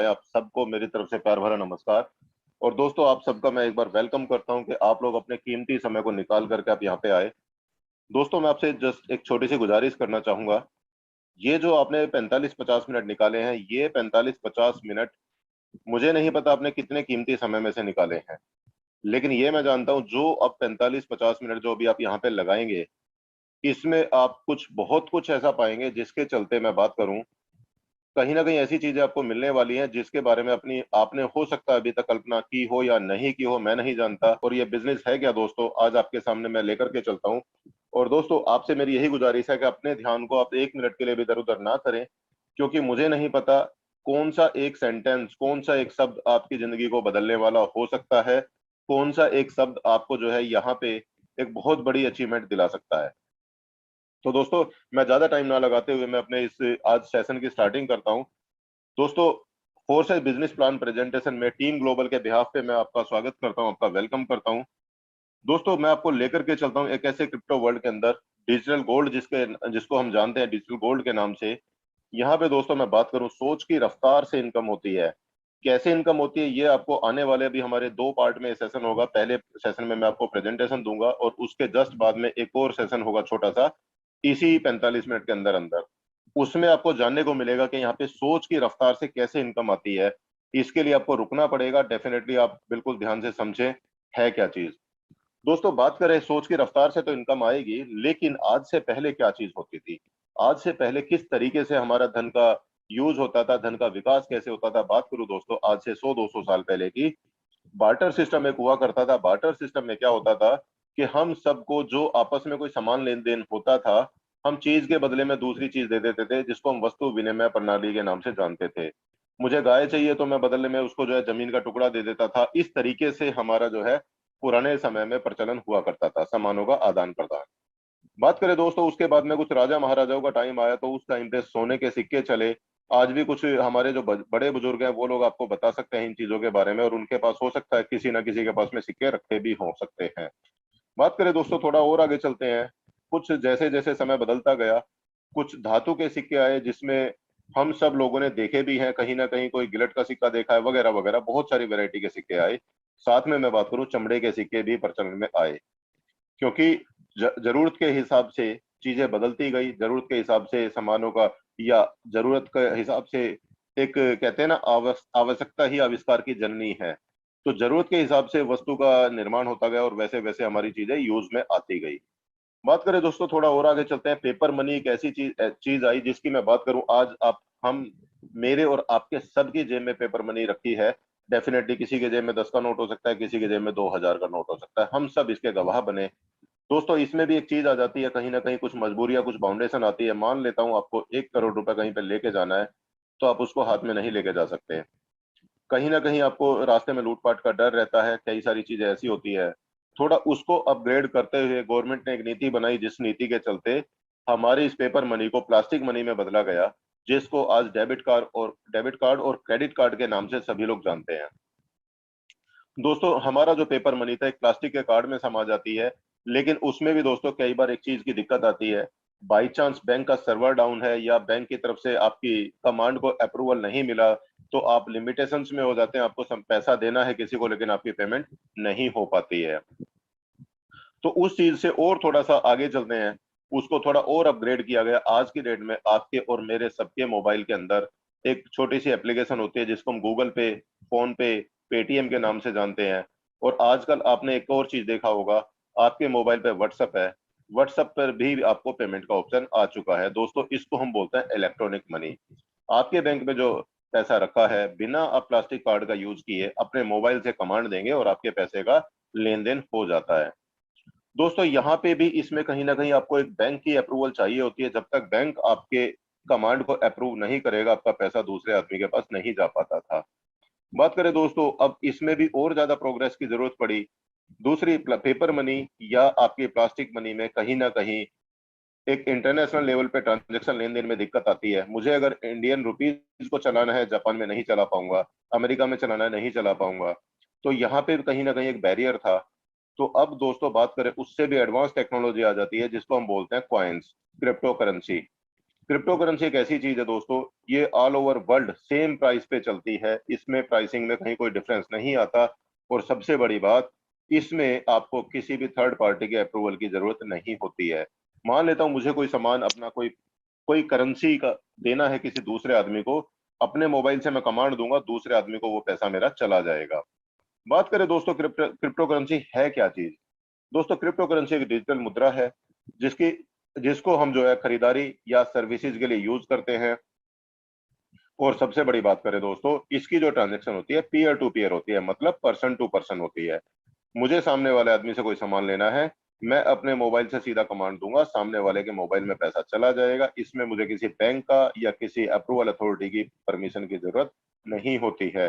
आप सबको मेरी तरफ से प्यार भरा नमस्कार। और दोस्तों, आप सबका मैं एक बार वेलकम करता हूं कि आप लोग अपने कीमती समय को निकाल करके आप यहाँ पे आए। दोस्तों, मैं आपसे जस्ट एक छोटी सी गुजारिश करना चाहूंगा। ये जो आपने 45-50 मिनट निकाले हैं, ये 45-50 मिनट मुझे नहीं पता आपने कितने कीमती समय में से निकाले हैं, लेकिन ये मैं जानता हूं, जो अब 45-50 मिनट जो अभी आप यहाँ पे लगाएंगे, इसमें आप कुछ बहुत कुछ ऐसा पाएंगे जिसके चलते मैं बात करूं, कहीं ना कहीं ऐसी चीजें आपको मिलने वाली हैं जिसके बारे में अपनी आपने हो सकता है अभी तक कल्पना की हो या नहीं की हो, मैं नहीं जानता। और ये बिजनेस है क्या दोस्तों, आज आपके सामने मैं लेकर के चलता हूँ। और दोस्तों, आपसे मेरी यही गुजारिश है कि अपने ध्यान को आप एक मिनट के लिए भी इधर उधर ना करें, क्योंकि मुझे नहीं पता कौन सा एक सेंटेंस, कौन सा एक शब्द आपकी जिंदगी को बदलने वाला हो सकता है, कौन सा एक शब्द आपको जो है यहाँ पे एक बहुत बड़ी अचीवमेंट दिला सकता है। तो दोस्तों, मैं ज्यादा टाइम ना लगाते हुए मैं अपने इस आज सेशन की स्टार्टिंग करता हूं। दोस्तों, फोर्सेस बिजनेस प्लान प्रेजेंटेशन में टीम ग्लोबल के बिहाफ पे मैं आपका स्वागत करता हूं, आपका वेलकम करता हूं। दोस्तों, मैं आपको लेकर के चलता हूं एक ऐसे क्रिप्टो वर्ल्ड के अंदर, डिजिटल गोल्ड जिसको हम जानते हैं डिजिटल गोल्ड के नाम से। यहाँ पे दोस्तों मैं बात करूं, सोच की रफ्तार से इनकम होती है। कैसे इनकम होती है, ये आपको आने वाले अभी हमारे 2 पार्ट में सेशन होगा। पहले सेशन में मैं आपको प्रेजेंटेशन दूंगा और उसके जस्ट बाद में एक और सेशन होगा छोटा सा, इसी 45 मिनट के अंदर अंदर। उसमें आपको जानने को मिलेगा कि यहाँ पे सोच की रफ्तार से कैसे इनकम आती है। इसके लिए आपको रुकना पड़ेगा, डेफिनेटली आप बिल्कुल ध्यान से समझें है क्या चीज। दोस्तों, बात करें सोच की रफ्तार से तो इनकम आएगी, लेकिन आज से पहले क्या चीज होती थी, आज से पहले किस तरीके से हमारा धन का यूज होता था, धन का विकास कैसे होता था। बात करूं दोस्तों आज से 100-200 साल पहले की, बार्टर सिस्टम एक हुआ करता था। बार्टर सिस्टम में क्या होता था कि हम सबको जो आपस में कोई सामान लेन देन होता था, हम चीज के बदले में दूसरी चीज दे देते थे, जिसको हम वस्तु विनिमय प्रणाली के नाम से जानते थे। मुझे गाय चाहिए तो मैं बदले में उसको जो है जमीन का टुकड़ा दे देता था। इस तरीके से हमारा जो है पुराने समय में प्रचलन हुआ करता था, सामानों का आदान प्रदान। बात करें दोस्तों, उसके बाद में कुछ राजा महाराजाओं का टाइम आया, तो उस टाइम पे सोने के सिक्के चले। आज भी कुछ हमारे जो बड़े बुजुर्ग हैं वो लोग आपको बता सकते हैं इन चीजों के बारे में, और उनके पास हो सकता है किसी ना किसी के पास में सिक्के रखे भी हो सकते हैं। बात करें दोस्तों, थोड़ा और आगे चलते हैं। कुछ जैसे जैसे समय बदलता गया, कुछ धातु के सिक्के आए जिसमें हम सब लोगों ने देखे भी हैं, कहीं ना कहीं कोई गिलट का सिक्का देखा है, वगैरह वगैरह बहुत सारी वैरायटी के सिक्के आए। साथ में मैं बात करूं, चमड़े के सिक्के भी प्रचलन में आए, क्योंकि जरूरत के हिसाब से चीजें बदलती गई, जरूरत के हिसाब से सामानों का, या जरूरत के हिसाब से, एक कहते हैं ना, आवश्यकता ही आविष्कार की जननी है। तो जरूरत के हिसाब से वस्तु का निर्माण होता गया और वैसे वैसे हमारी चीजें यूज में आती गई। बात करें दोस्तों, थोड़ा और आगे चलते हैं। पेपर मनी एक ऐसी चीज चीज आई जिसकी मैं बात करूं, आज आप हम मेरे और आपके सबकी जेब में पेपर मनी रखी है। डेफिनेटली किसी के जेब में 10 का नोट हो सकता है, किसी के जेब में 2,000 का नोट हो सकता है, हम सब इसके गवाह बने। दोस्तों, इसमें भी एक चीज आ जाती है, कहीं ना कहीं कुछ मजबूरियां, कुछ बाउंडेशन आती है। मान लेता हूं आपको 1 करोड़ रुपए कहीं पे लेके जाना है, तो आप उसको हाथ में नहीं लेके जा सकते। कहीं ना कहीं आपको रास्ते में लूटपाट का डर रहता है, कई सारी चीजें ऐसी होती है। थोड़ा उसको अपग्रेड करते हुए गवर्नमेंट ने एक नीति बनाई, जिस नीति के चलते हमारे इस पेपर मनी को प्लास्टिक मनी में बदला गया, जिसको आज डेबिट कार्ड और क्रेडिट कार्ड के नाम से सभी लोग जानते हैं। दोस्तों, हमारा जो पेपर मनी था एक प्लास्टिक के कार्ड में समा जाती है, लेकिन उसमें भी दोस्तों कई बार एक चीज की दिक्कत आती है। बाई चांस बैंक का सर्वर डाउन है, या बैंक की तरफ से आपकी कमांड को अप्रूवल नहीं मिला, तो आप लिमिटेशंस में हो जाते हैं, आपको पैसा देना है किसी को, लेकिन आपकी पेमेंट नहीं हो पाती है। तो उस चीज से और थोड़ा सा आगे चलते हैं। उसको थोड़ा और अपग्रेड किया गया। आज की डेट में आपके और मेरे सबके मोबाइल के अंदर एक छोटी सी एप्लीकेशन होती है, जिसको हम गूगल पे, फोन पे, पेटीएम के नाम से जानते हैं। और आजकल आपने एक और चीज देखा होगा, आपके मोबाइल पे व्हाट्सएप है। व्हाट्सएप पर भी आपको पेमेंट का ऑप्शन आ चुका है। दोस्तों, इसको हम बोलते हैं इलेक्ट्रॉनिक मनी। आपके बैंक में जो पैसा रखा है, बिना आप प्लास्टिक कार्ड का यूज किए अपने मोबाइल से कमांड देंगे और आपके पैसे का लेन देन हो जाता है। दोस्तों, यहाँ पे भी इसमें कहीं ना कहीं आपको एक बैंक की अप्रूवल चाहिए होती है। जब तक बैंक आपके कमांड को अप्रूव नहीं करेगा, आपका पैसा दूसरे आदमी के पास नहीं जा पाता था। बात करें दोस्तों, अब इसमें भी और ज्यादा प्रोग्रेस की जरूरत पड़ी। दूसरी पेपर मनी या आपकी प्लास्टिक मनी में कहीं ना कहीं एक इंटरनेशनल लेवल पे ट्रांजेक्शन लेन देन में दिक्कत आती है। मुझे अगर इंडियन रुपीज को चलाना है, जापान में नहीं चला पाऊंगा, अमेरिका में चलाना है, नहीं चला पाऊंगा। तो यहाँ पे कहीं ना कहीं एक बैरियर था। तो अब दोस्तों बात करें, उससे भी एडवांस टेक्नोलॉजी आ जाती है, जिसको हम बोलते हैं coins, crypto currency. Crypto currency एक ऐसी चीज है दोस्तों, ये all over world same price पे चलती है, इसमें प्राइसिंग में कहीं कोई डिफरेंस नहीं आता। और सबसे बड़ी बात, इसमें आपको किसी भी थर्ड पार्टी के अप्रूवल की जरूरत नहीं होती है। मान लेता हूं मुझे कोई सामान अपना कोई कोई करेंसी का देना है किसी दूसरे आदमी को, अपने मोबाइल से मैं कमांड दूंगा, दूसरे आदमी को वो पैसा मेरा चला जाएगा। बात करें दोस्तों क्रिप्टो करेंसी है क्या चीज। दोस्तों क्रिप्टो करेंसी एक डिजिटल मुद्रा है, जिसकी जिसको हम जो है खरीदारी या सर्विसेज के लिए यूज करते हैं। और सबसे बड़ी बात करें दोस्तों, इसकी जो ट्रांजेक्शन होती है पीयर टू पीयर होती है, मतलब पर्सन टू पर्सन होती है। मुझे सामने वाले आदमी से कोई सामान लेना है, मैं अपने मोबाइल से सीधा कमांड दूंगा, सामने वाले के मोबाइल में पैसा चला जाएगा। इसमें मुझे किसी बैंक का या किसी अप्रूवल अथॉरिटी की परमिशन की जरूरत नहीं होती है।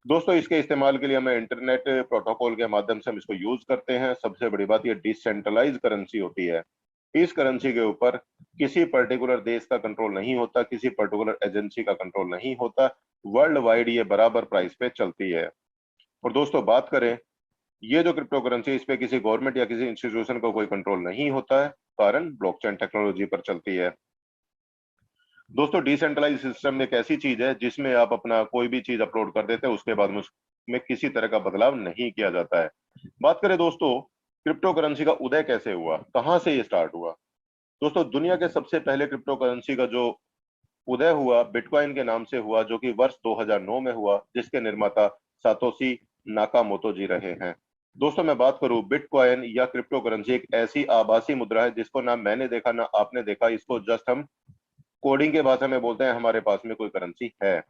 दोस्तों इसके इस्तेमाल के लिए हमें इंटरनेट प्रोटोकॉल के माध्यम से हम इसको यूज करते हैं। सबसे बड़ी बात, ये डिसेंट्रलाइज करेंसी होती है। इस करेंसी के ऊपर किसी पर्टिकुलर देश का कंट्रोल नहीं होता, किसी पर्टिकुलर एजेंसी का कंट्रोल नहीं होता। वर्ल्ड वाइड ये बराबर प्राइस पे चलती है। और दोस्तों बात करें, ये जो क्रिप्टो करेंसी, इस पे किसी गवर्नमेंट या किसी इंस्टीट्यूशन का कोई कंट्रोल नहीं होता है, कारण ब्लॉकचेन टेक्नोलॉजी पर चलती है। दोस्तों डिसेंट्रलाइज सिस्टम एक ऐसी चीज है जिसमें आप अपना कोई भी चीज अपलोड कर देते हैं, उसके बाद में उसमें किसी तरह का बदलाव नहीं किया जाता है। बात करें दोस्तों, क्रिप्टो करेंसी का उदय कैसे हुआ, कहां से ये स्टार्ट हुआ। दोस्तों दुनिया के सबसे पहले क्रिप्टो करेंसी का जो उदय हुआ बिटकॉइन के नाम से हुआ, जो कि वर्ष 2009 में हुआ, जिसके निर्माता सातोशी नाकामोटो जी रहे हैं। दोस्तों मैं बात करूं, बिटकॉइन या क्रिप्टो करेंसी एक ऐसी आभासी मुद्रा है जिसको ना मैंने देखा ना आपने देखा, इसको जस्ट हम कोडिंग के भाषा में बोलते हैं हमारे पास में कोई करेंसी है।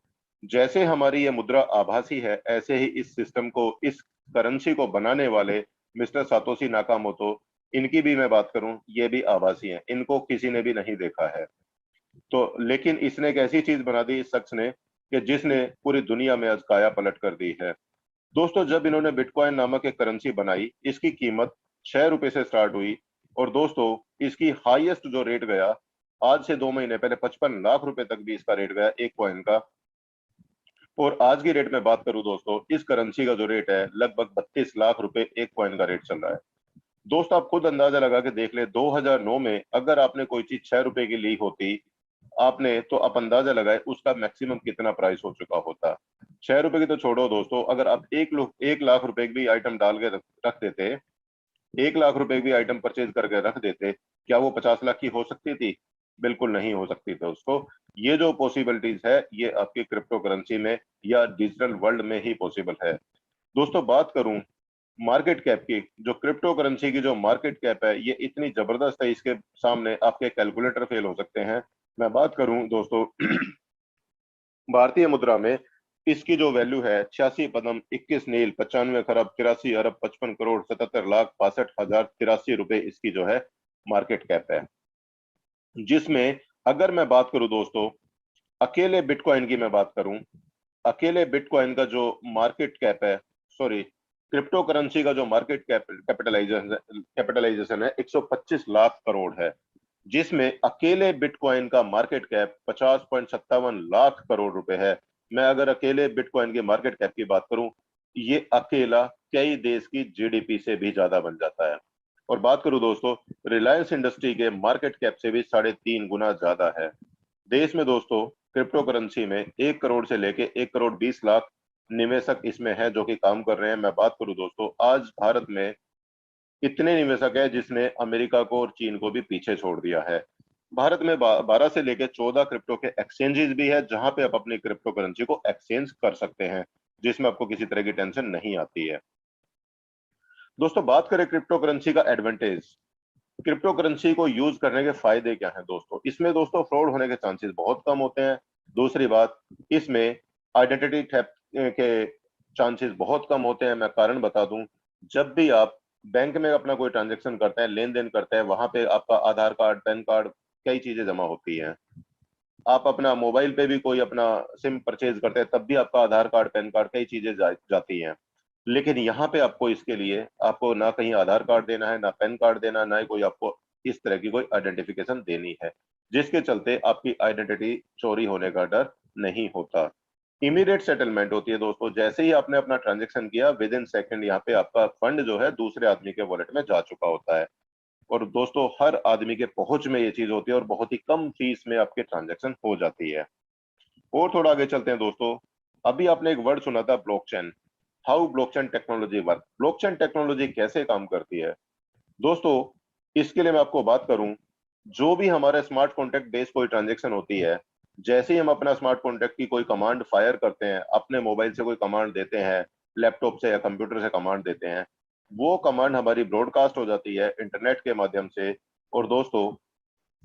जैसे हमारी ये मुद्रा आभासी है, ऐसे ही इस सिस्टम को, इस करेंसी को बनाने वाले मिस्टर सातोशी नाकामोटो, इनकी भी मैं बात करूं, ये भी आभासी है, इनको किसी ने भी नहीं देखा है। तो लेकिन इसने एक ऐसी चीज बना दी इस शख्स ने कि जिसने पूरी दुनिया में आज काया पलट कर दी है। दोस्तों जब इन्होंने बिटकॉइन नामक एक करेंसी बनाई, इसकी कीमत 6 रुपए से स्टार्ट हुई। और दोस्तों इसकी हाईएस्ट जो रेट गया, आज से 2 महीने पहले 55 लाख रुपए तक भी इसका रेट गया एक कॉइन का। और आज की रेट में बात करूं दोस्तों, इस करेंसी का जो रेट है लगभग 32 लाख रुपए एक कॉइन का रेट चल रहा है। दोस्त आप खुद अंदाजा लगा के देख ले, 2009 में अगर आपने कोई चीज 6 रुपए की ली होती आपने, तो आप अंदाजा लगाए उसका मैक्सिमम कितना प्राइस हो चुका होता। 6 रुपए की तो छोड़ो दोस्तों, अगर आप 1 लाख रुपए की भी आइटम डाल के रख देते, 1 लाख रुपए की भी आइटम परचेज करके रख देते, क्या वो 50 लाख की हो सकती थी? बिल्कुल नहीं हो सकती थी उसको। ये जो पॉसिबिलिटीज है, ये आपकी क्रिप्टो करेंसी में या डिजिटल वर्ल्ड में ही पॉसिबल है। दोस्तों बात करूं मार्केट कैप की, जो क्रिप्टो करेंसी की जो मार्केट कैप है, ये इतनी जबरदस्त है, इसके सामने आपके कैलकुलेटर फेल हो सकते हैं। मैं बात करूं दोस्तों भारतीय मुद्रा में, इसकी जो वैल्यू है 86 पदम 21 नील 95 अरब 83 करोड़ 77 लाख 62 हजार इसकी जो है मार्केट कैप है। जिसमें अगर मैं बात करूं दोस्तों, अकेले बिटकॉइन की मैं बात करूं, अकेले बिटकॉइन का जो मार्केट कैप है, सॉरी, क्रिप्टो करेंसी का जो मार्केट कैपिटलाइजेशन है 125 लाख करोड़ है। जिसमें अकेले बिटकॉइन का मार्केट कैप 50.57 लाख करोड़ रुपए है। मैं अगर अकेले बिटकॉइन के मार्केट कैप की बात करूं, ये अकेला कई देश की जीडीपी से भी ज्यादा बन जाता है। और बात करूं दोस्तों, रिलायंस इंडस्ट्री के मार्केट कैप से भी 3.5 गुना ज्यादा है। देश में दोस्तों क्रिप्टो करेंसी में 1 करोड़ से लेके 1 करोड़ 20 लाख निवेशक इसमें है जो कि काम कर रहे हैं। मैं बात करूं दोस्तों, आज भारत में इतने निवेशक है जिसने अमेरिका को और चीन को भी पीछे छोड़ दिया है। भारत में 12 से लेकर 14 क्रिप्टो के एक्सचेंजेस भी है, जहां पे आप अपनी क्रिप्टो करेंसी को एक्सचेंज कर सकते हैं, जिसमें आपको किसी तरह की टेंशन नहीं आती है। दोस्तों बात करें क्रिप्टो करेंसी का एडवांटेज, क्रिप्टो करेंसी को यूज करने के फायदे क्या हैं दोस्तों। इसमें दोस्तों फ्रॉड होने के चांसेस बहुत कम होते हैं। दूसरी बात, इसमें आइडेंटिटी थेफ्ट के चांसेस बहुत कम होते हैं। मैं कारण बता दूं, जब भी आप बैंक में अपना कोई ट्रांजेक्शन करते हैं, लेन देन करते हैं, वहां पे आपका आधार कार्ड, पैन कार्ड, कई चीजें जमा होती हैं। आप अपना मोबाइल पे भी कोई अपना सिम परचेज करते हैं, तब भी आपका आधार कार्ड, पैन कार्ड, कई चीजें जाती हैं। लेकिन यहाँ पे आपको इसके लिए आपको ना कहीं आधार कार्ड देना है, ना पैन कार्ड देना, ना ही कोई आपको इस तरह की कोई आइडेंटिफिकेशन देनी है, जिसके चलते आपकी आइडेंटिटी चोरी होने का डर नहीं होता। इमीडिएट सेटलमेंट होती है दोस्तों, जैसे ही आपने अपना ट्रांजेक्शन किया, विद इन सेकंड यहाँ पे आपका फंड जो है दूसरे आदमी के वॉलेट में जा चुका होता है। और दोस्तों हर आदमी के पहुंच में ये चीज होती है और बहुत ही कम फीस में आपके ट्रांजैक्शन हो जाती है। और थोड़ा आगे चलते हैं दोस्तों। अभी आपने एक वर्ड सुना था blockchain. How blockchain technology work, blockchain technology कैसे काम करती है दोस्तों। इसके लिए मैं आपको बात करूं, जो भी हमारे स्मार्ट कॉन्ट्रैक्ट बेस कोई ट्रांजेक्शन होती है, जैसे ही हम अपना स्मार्ट कॉन्ट्रैक्ट की कोई कमांड फायर करते हैं, अपने मोबाइल से कोई कमांड देते हैं, लैपटॉप से या कंप्यूटर से कमांड देते हैं, वो कमांड हमारी ब्रॉडकास्ट हो जाती है इंटरनेट के माध्यम से। और दोस्तों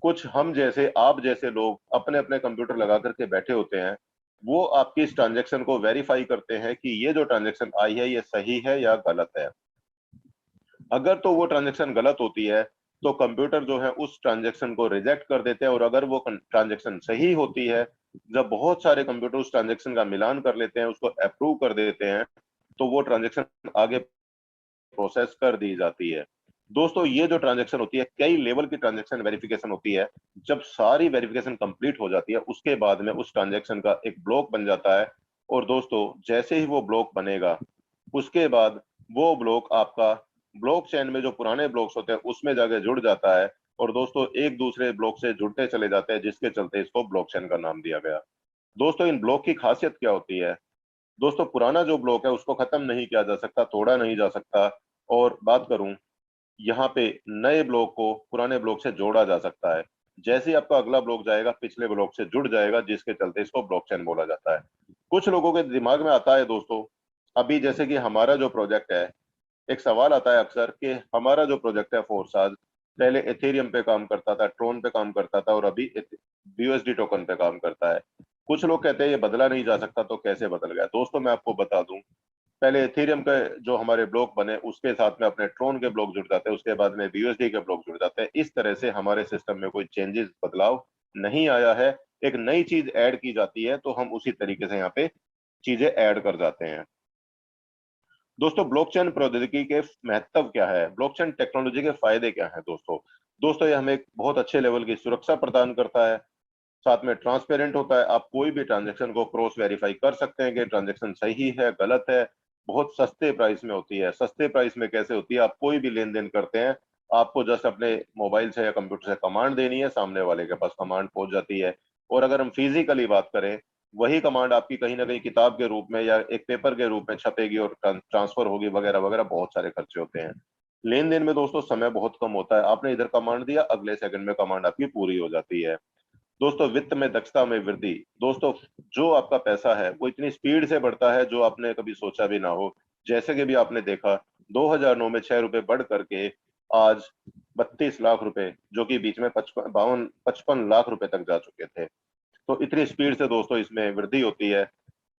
कुछ हम जैसे आप जैसे लोग अपने अपने कंप्यूटर लगा करके बैठे होते हैं, वो आपकी इस ट्रांजेक्शन को वेरीफाई करते हैं कि ये जो ट्रांजेक्शन आई है ये सही है या गलत है। अगर तो वो ट्रांजेक्शन गलत होती है तो कंप्यूटर जो है उस ट्रांजेक्शन को रिजेक्ट कर देते हैं, और अगर वो ट्रांजेक्शन सही होती है, जब बहुत सारे कंप्यूटर उस ट्रांजेक्शन का मिलान कर लेते हैं, उसको अप्रूव कर देते हैं, तो वो ट्रांजेक्शन आगे प्रोसेस कर दी जाती है। दोस्तों ये जो ट्रांजेक्शन होती है, कई लेवल की ट्रांजेक्शन वेरिफिकेशन होती है। जब सारी वेरिफिकेशन कंप्लीट हो जाती है, उसके बाद में उस ट्रांजेक्शन का एक ब्लॉक बन जाता है। और दोस्तों जैसे ही वो ब्लॉक बनेगा, उसके बाद वो ब्लॉक आपका ब्लॉकचेन में जो पुराने ब्लॉक्स होते हैं उसमें जाके जुड़ जाता है। और दोस्तों एक दूसरे ब्लॉक से जुड़ते चले जाते हैं, जिसके चलते इसको ब्लॉकचेन का नाम दिया गया। दोस्तों इन ब्लॉक की खासियत क्या होती है दोस्तों, पुराना जो ब्लॉक है उसको खत्म नहीं किया जा सकता, तोड़ा नहीं जा सकता। और बात करूं, यहाँ पे नए ब्लॉक को पुराने ब्लॉक से जोड़ा जा सकता है। जैसे ही आपका अगला ब्लॉक जाएगा, पिछले ब्लॉक से जुड़ जाएगा, जिसके चलते इसको ब्लॉकचेन बोला जाता है। कुछ लोगों के दिमाग में आता है दोस्तों, अभी जैसे कि हमारा जो प्रोजेक्ट है, एक सवाल आता है अक्सर कि हमारा जो प्रोजेक्ट है फोर्साज, पहले एथेरियम पे काम करता था, ट्रोन पे काम करता था, और अभी BUSD टोकन पे काम करता है। कुछ लोग कहते हैं ये बदला नहीं जा सकता, तो कैसे बदल गया दोस्तों, मैं आपको बता दूं। पहले एथेरियम के जो हमारे ब्लॉक बने, उसके साथ में अपने ट्रोन के ब्लॉक जुड़ जाते हैं, उसके बाद में BUSD के ब्लॉक जुड़ जाते हैं। इस तरह से हमारे सिस्टम में कोई चेंजेस, बदलाव नहीं आया है। एक नई चीज ऐड की जाती है तो हम उसी तरीके से यहाँ पे चीजें ऐड कर जाते हैं। दोस्तों ब्लॉकचेन प्रौद्योगिकी के महत्व क्या है, ब्लॉकचेन टेक्नोलॉजी के फायदे क्या हैं दोस्तों। दोस्तों ये हमें एक बहुत अच्छे लेवल की सुरक्षा प्रदान करता है, साथ में ट्रांसपेरेंट होता है। आप कोई भी ट्रांजैक्शन को क्रॉस वेरीफाई कर सकते हैं कि ट्रांजैक्शन सही है गलत है। बहुत सस्ते प्राइस में होती है। सस्ते प्राइस में कैसे होती है, आप कोई भी लेन देन करते हैं, आपको जस्ट अपने मोबाइल से या कंप्यूटर से कमांड देनी है, सामने वाले के पास कमांड पहुंच जाती है। और अगर हम फिजिकली बात करें, वही कमांड आपकी कहीं ना कहीं किताब के रूप में या एक पेपर के रूप में छपेगी और ट्रांसफर होगी, वगैरह वगैरह, बहुत सारे खर्चे होते हैं। लेन देन में दोस्तों समय बहुत कम होता है, आपने इधर कमांड दिया, अगले सेकंड में कमांड आपकी पूरी हो जाती है। दोस्तों वित्त में दक्षता में वृद्धि, दोस्तों जो आपका पैसा है वो इतनी स्पीड से बढ़ता है जो आपने कभी सोचा भी ना हो। जैसे कि भी आपने देखा, 2009 में 6 रुपए बढ़ करके आज 32 लाख रुपए, जो कि बीच में 55 लाख रुपए तक जा चुके थे। तो इतनी स्पीड से दोस्तों इसमें वृद्धि होती है।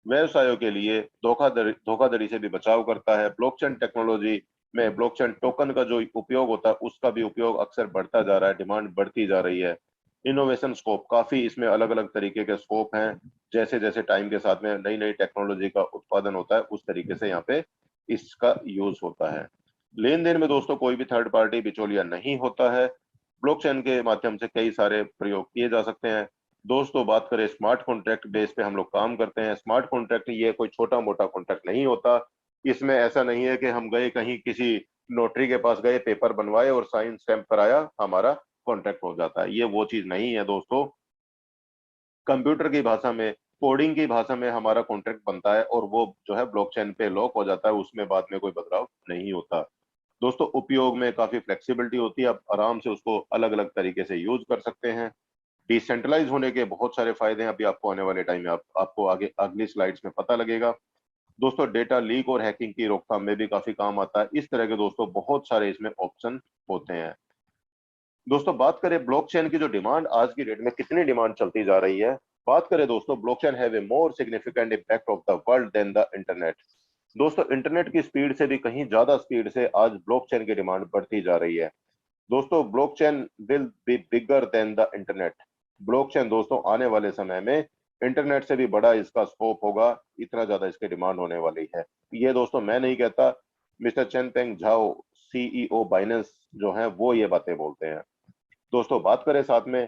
व्यवसायों के लिए धोखाधड़ी से भी बचाव करता है। ब्लॉकचेन टेक्नोलॉजी में ब्लॉकचेन टोकन का जो उपयोग होता है, उसका भी उपयोग अक्सर बढ़ता जा रहा है, डिमांड बढ़ती जा रही है। इनोवेशन स्कोप, काफी इसमें अलग अलग तरीके के स्कोप हैं। जैसे जैसे टाइम के साथ में नई नई टेक्नोलॉजी का उत्पादन होता है, उस तरीके से यहाँ पे इसका यूज होता है। लेन देन में दोस्तों कोई भी थर्ड पार्टी बिचौलिया नहीं होता है। ब्लॉकचेन के माध्यम से कई सारे प्रयोग किए जा सकते हैं। दोस्तों बात करें, स्मार्ट कॉन्ट्रैक्ट बेस पे हम लोग काम करते हैं। स्मार्ट कॉन्ट्रैक्ट ये कोई छोटा मोटा कॉन्ट्रैक्ट नहीं होता। इसमें ऐसा नहीं है कि हम गए कहीं किसी नोटरी के पास गए, पेपर बनवाए और साइन स्टैंप कराया, हमारा कॉन्ट्रैक्ट हो जाता है। ये वो चीज नहीं है दोस्तों। कंप्यूटर की भाषा में, कोडिंग की भाषा में हमारा कॉन्ट्रैक्ट बनता है और वो जो है ब्लॉकचेन पे लॉक हो जाता है, उसमें बाद में कोई बदलाव नहीं होता। दोस्तों उपयोग में काफी फ्लेक्सिबिलिटी होती है, आप आराम से उसको अलग अलग तरीके से यूज कर सकते हैं। डिसेंट्रलाइज होने के बहुत सारे फायदे हैं, अभी आपको आने वाले टाइम में आपको आगे अगली स्लाइड्स में पता लगेगा। दोस्तों डेटा लीक और हैकिंग की रोकथाम में भी काफी काम आता है। इस तरह के दोस्तों बहुत सारे इसमें ऑप्शन होते हैं। दोस्तों बात करें ब्लॉकचेन की जो डिमांड आज की डेट में कितनी डिमांड चलती जा रही है, बात करें दोस्तों, blockchain have a more significant impact of the world than the internet. दोस्तों इंटरनेट की स्पीड से भी कहीं ज्यादा स्पीड से आज ब्लॉकचेन की डिमांड बढ़ती जा रही है। दोस्तों blockchain will be bigger than the internet. Blockchain दोस्तों आने वाले समय में इंटरनेट से भी बड़ा इसका स्कोप होगा, इतना ज्यादा इसकी डिमांड होने वाली है। ये दोस्तों मैं नहीं कहता, मिस्टर चेन पेंग झाओ, CEO बाइनेंस जो है वो ये बातें बोलते हैं। दोस्तों बात करें साथ में